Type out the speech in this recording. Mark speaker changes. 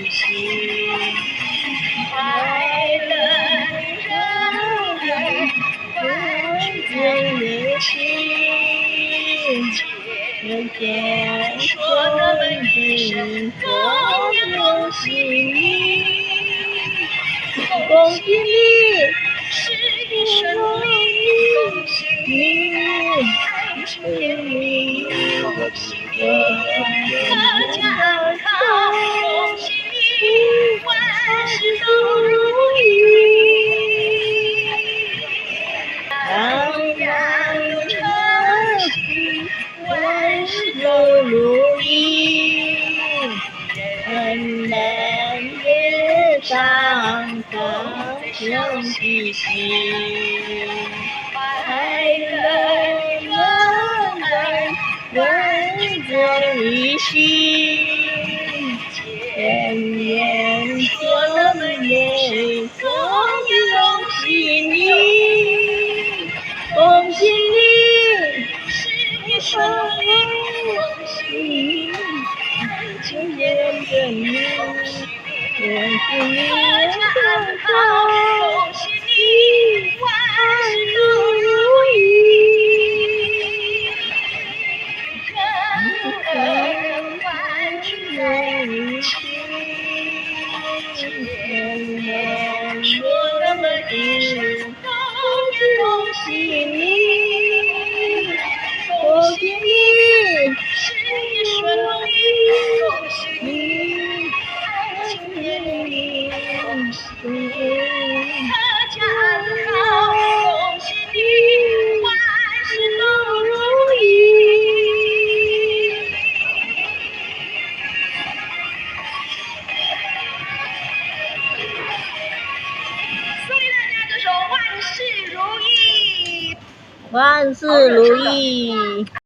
Speaker 1: 心，快乐人人间的心，天天说那么一声恭喜你，恭喜你，事业顺利，恭喜你，爱情甜蜜，恭喜你，阖家安康，恭喜你，万事都如意。洋洋成喜，万事都如意，人人也长高又喜气，快乐人人一心，千年说那么美，恭喜你，恭喜你，事业顺利，恭喜你，爱情甜蜜，恭喜你，阖家安康，恭喜你，万事都如意。人万事在一起，千年说那么一声恭喜你，恭喜你，事业顺利，恭喜你，爱情甜蜜，恭喜你，阖家安康，恭喜你，万事都如意。送给大家这首《万事如意》。
Speaker 2: 万事如意。